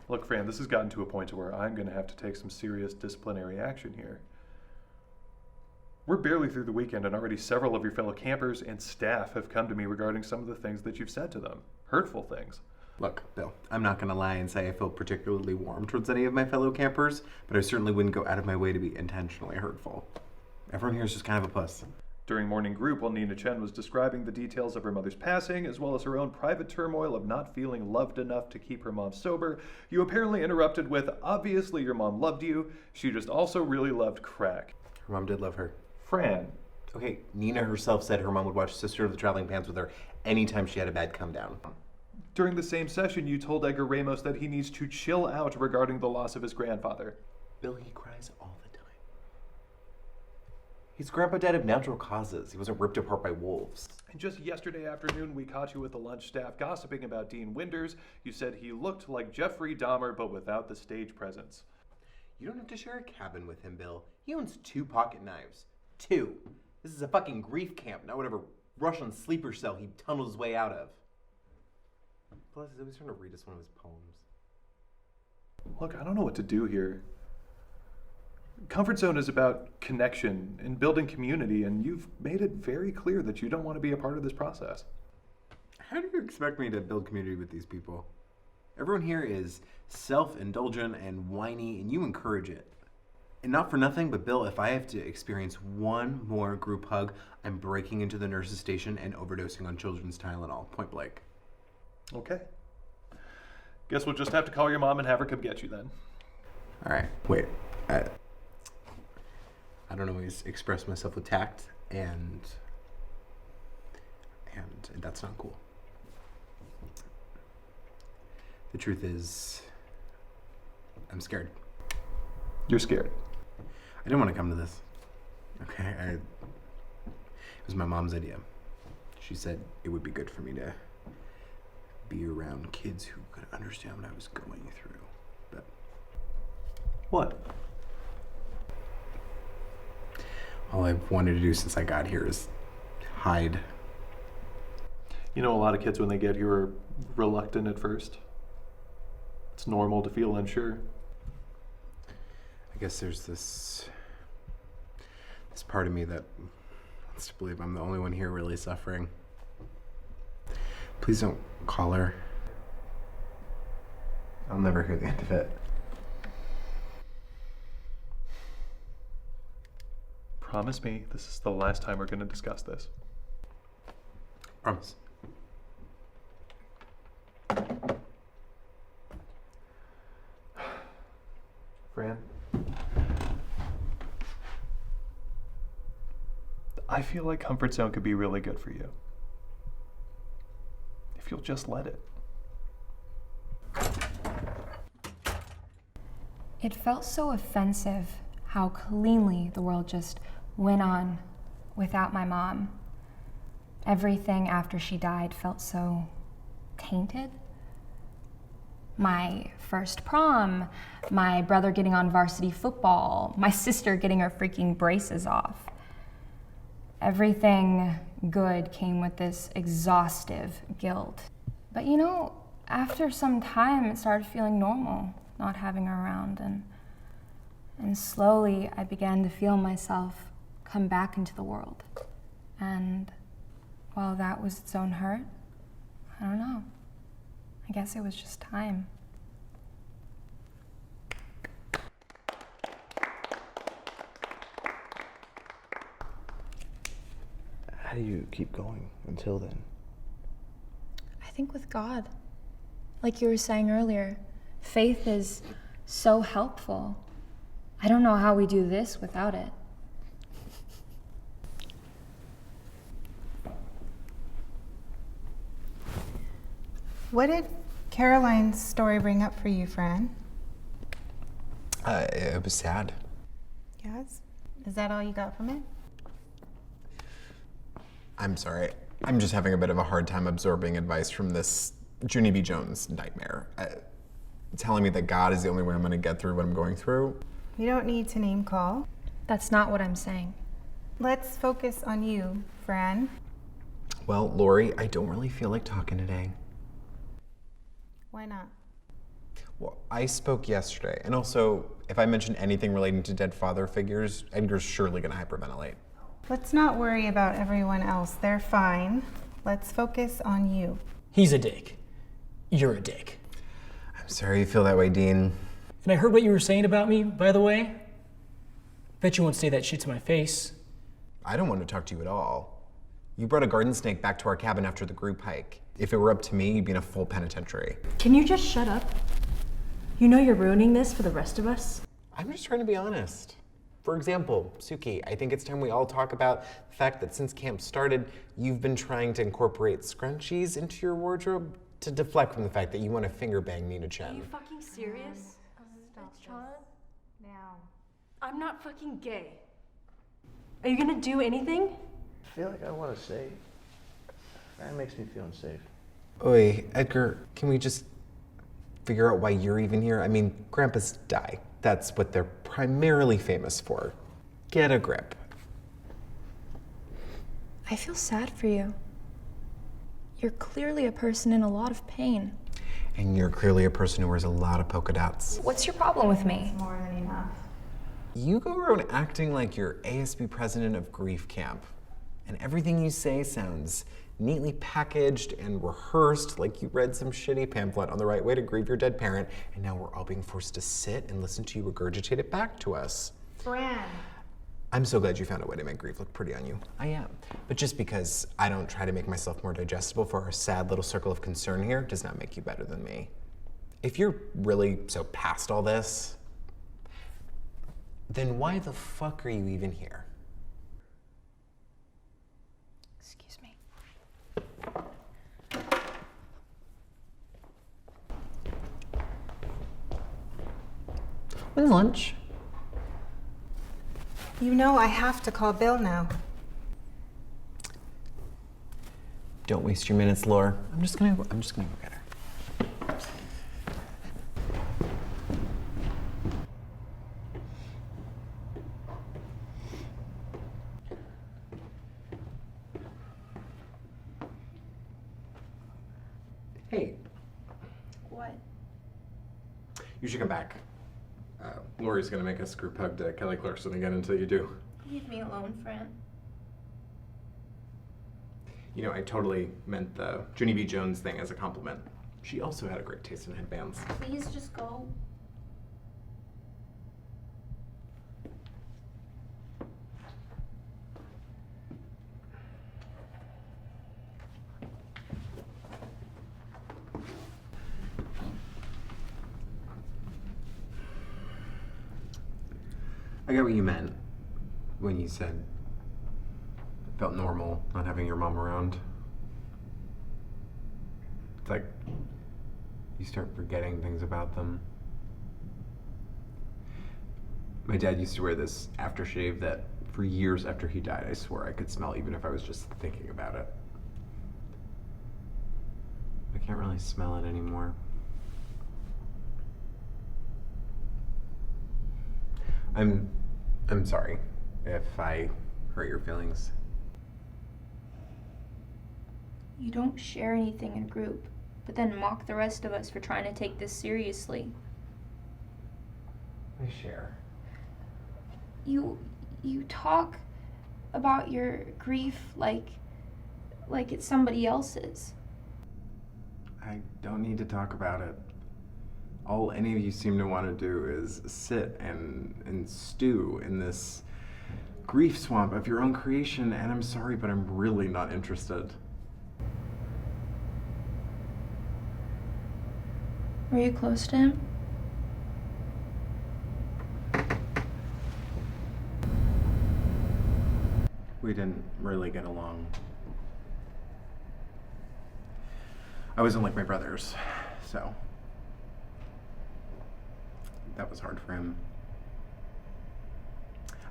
Look, Fran, this has gotten to a point to where I'm going to have to take some serious disciplinary action here. We're barely through the weekend, and already several of your fellow campers and staff have come to me regarding some of the things that you've said to them. Hurtful things. Look, Bill, I'm not going to lie and say I feel particularly warm towards any of my fellow campers, but I certainly wouldn't go out of my way to be intentionally hurtful. Everyone here is just kind of a puss. During morning group, while Nina Chen was describing the details of her mother's passing, as well as her own private turmoil of not feeling loved enough to keep her mom sober, you apparently interrupted with, obviously your mom loved you, she just also really loved crack. Her mom did love her. Fran. Okay, Nina herself said her mom would watch Sister of the Traveling Pants with her anytime she had a bad come down. During the same session, you told Edgar Ramos that he needs to chill out regarding the loss of his grandfather. Bill, he cries all the time. His grandpa died of natural causes. He wasn't ripped apart by wolves. And just yesterday afternoon, we caught you with the lunch staff gossiping about Dean Winders. You said he looked like Jeffrey Dahmer, but without the stage presence. You don't have to share a cabin with him, Bill. He owns 2 pocket knives. 2. This is a fucking grief camp, not whatever Russian sleeper cell he tunneled his way out of. Plus, he's always trying to read us one of his poems. Look, I don't know what to do here. Comfort Zone is about connection and building community, and you've made it very clear that you don't want to be a part of this process. How do you expect me to build community with these people? Everyone here is self-indulgent and whiny, and you encourage it. And not for nothing, but Bill, if I have to experience one more group hug, I'm breaking into the nurse's station and overdosing on children's Tylenol, point blank. Okay. Guess we'll just have to call your mom and have her come get you then. All right, wait. I don't always express myself with tact, and that's not cool. The truth is, I'm scared. You're scared. I didn't want to come to this. Okay, it was my mom's idea. She said it would be good for me to be around kids who could understand what I was going through. But What? all I've wanted to do since I got here is hide. You know, a lot of kids when they get here are reluctant at first. It's normal to feel unsure. I guess there's this part of me that wants to believe I'm the only one here really suffering. Please don't call her. I'll never hear the end of it. Promise me this is the last time we're going to discuss this. Promise. Fran? I feel like Comfort Zone could be really good for you. If you'll just let it. It felt so offensive how cleanly the world just went on without my mom. Everything after she died felt so tainted. My first prom, my brother getting on varsity football, my sister getting her freaking braces off. Everything good came with this exhaustive guilt. But you know, after some time, it started feeling normal, not having her around, and slowly I began to feel myself come back into the world. And while that was its own hurt, I don't know. I guess it was just time. How do you keep going until then? I think with God, like you were saying earlier, faith is so helpful. I don't know how we do this without it. What did Caroline's story bring up for you, Fran? It was sad. Yes? Is that all you got from it? I'm sorry. I'm just having a bit of a hard time absorbing advice from this Junie B. Jones nightmare. Telling me that God is the only way I'm going to get through what I'm going through. You don't need to name call. That's not what I'm saying. Let's focus on you, Fran. Well, Lori, I don't really feel like talking today. Why not? Well, I spoke yesterday, and also, if I mention anything relating to dead father figures, Edgar's surely gonna hyperventilate. Let's not worry about everyone else. They're fine. Let's focus on you. He's a dick. You're a dick. I'm sorry you feel that way, Dean. And I heard what you were saying about me, by the way. Bet you won't say that shit to my face. I don't want to talk to you at all. You brought a garden snake back to our cabin after the group hike. If it were up to me, you'd be in a full penitentiary. Can you just shut up? You know you're ruining this for the rest of us? I'm just trying to be honest. For example, Suki, I think it's time we all talk about the fact that since camp started, you've been trying to incorporate scrunchies into your wardrobe to deflect from the fact that you want to finger bang Nina Chen. Are you fucking serious? It's John? Now. I'm not fucking gay. Are you gonna do anything? I feel like I want to say. That makes me feel unsafe. Oi, Edgar, can we just figure out why you're even here? I mean, grandpas die. That's what they're primarily famous for. Get a grip. I feel sad for you. You're clearly a person in a lot of pain. And you're clearly a person who wears a lot of polka dots. What's your problem with me? More than enough. You go around acting like you're ASB president of grief camp. And everything you say sounds neatly packaged and rehearsed, like you read some shitty pamphlet on the right way to grieve your dead parent, and now we're all being forced to sit and listen to you regurgitate it back to us. Fran. I'm so glad you found a way to make grief look pretty on you. I am. But just because I don't try to make myself more digestible for our sad little circle of concern here does not make you better than me. If you're really so past all this, then why the fuck are you even here? Excuse me. When's lunch? You know I have to call Bill now. Don't waste your minutes, Laura. I'm just gonna go get her. Hey. What? You should come back. Lori's gonna make us group hug to Kelly Clarkson again until you do. Leave me alone, Fran. You know, I totally meant the Junie B. Jones thing as a compliment. She also had a great taste in headbands. Please just go. I get what you meant when you said it felt normal not having your mom around. It's like you start forgetting things about them. My dad used to wear this aftershave that for years after he died, I swore I could smell even if I was just thinking about it. I can't really smell it anymore. I'm sorry if I hurt your feelings. You don't share anything in group, but then mock the rest of us for trying to take this seriously. I share. You talk about your grief like it's somebody else's. I don't need to talk about it. All any of you seem to want to do is sit and stew in this grief swamp of your own creation, and I'm sorry, but I'm really not interested. Were you close to him? We didn't really get along. I wasn't like my brothers, so that was hard for him.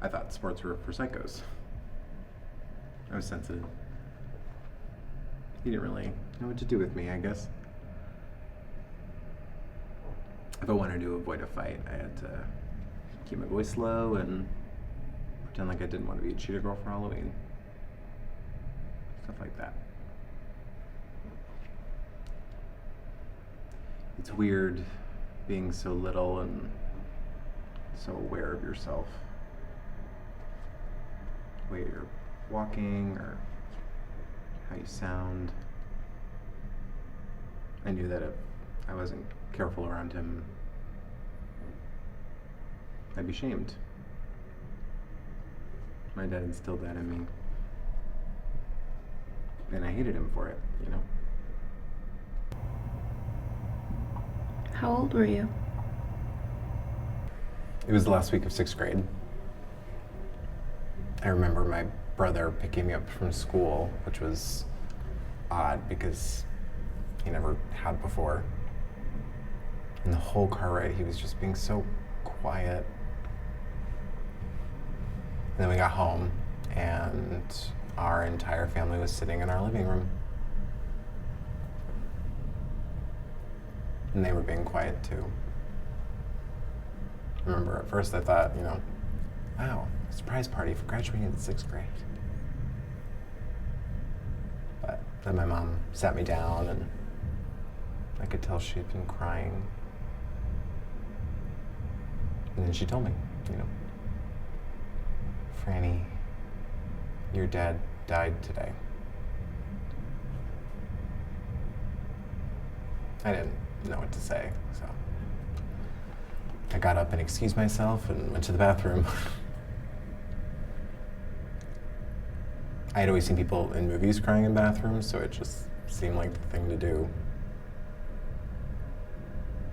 I thought sports were for psychos. I was sensitive. He didn't really know what to do with me, I guess. If I wanted to avoid a fight, I had to keep my voice low and pretend like I didn't want to be a cheetah girl for Halloween. Stuff like that. It's weird being so little and so aware of yourself. The way you're walking or how you sound. I knew that if I wasn't careful around him, I'd be shamed. My dad instilled that in me. And I hated him for it, you know? How old were you? It was the last week of 6th grade. I remember my brother picking me up from school, which was odd because he never had before. And the whole car ride, he was just being so quiet. And then we got home, and our entire family was sitting in our living room. And they were being quiet too. I remember at first I thought, wow, a surprise party for graduating in 6th grade. But then my mom sat me down and I could tell she had been crying. And then she told me, Franny, your dad died today. I didn't know what to say, so I got up and excused myself and went to the bathroom. I had always seen people in movies crying in bathrooms, so it just seemed like the thing to do.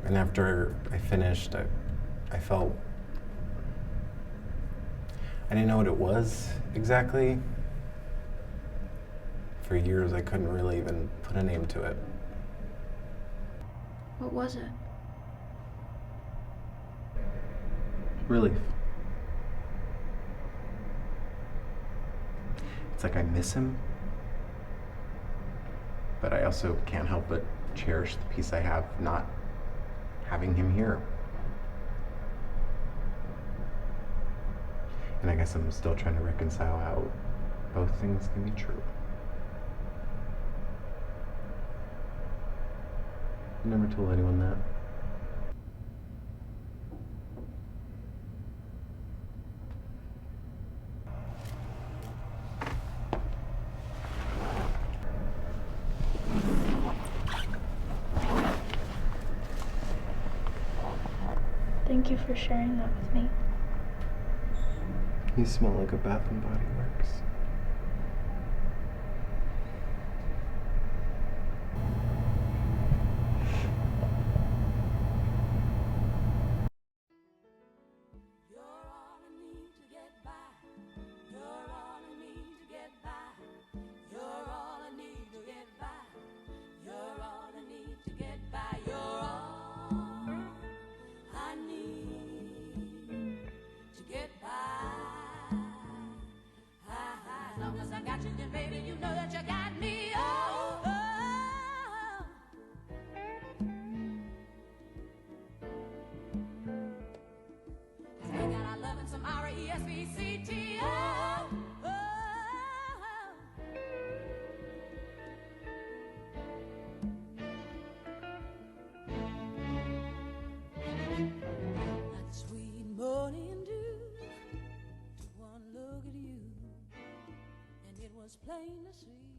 And after I finished, I felt, I didn't know what it was exactly. For years, I couldn't really even put a name to it. What was it? Relief. It's like I miss him, but I also can't help but cherish the peace I have not having him here. And I guess I'm still trying to reconcile how both things can be true. I never told anyone that. Thank you for sharing that with me. You smell like a Bath and Body Works. Plain to see.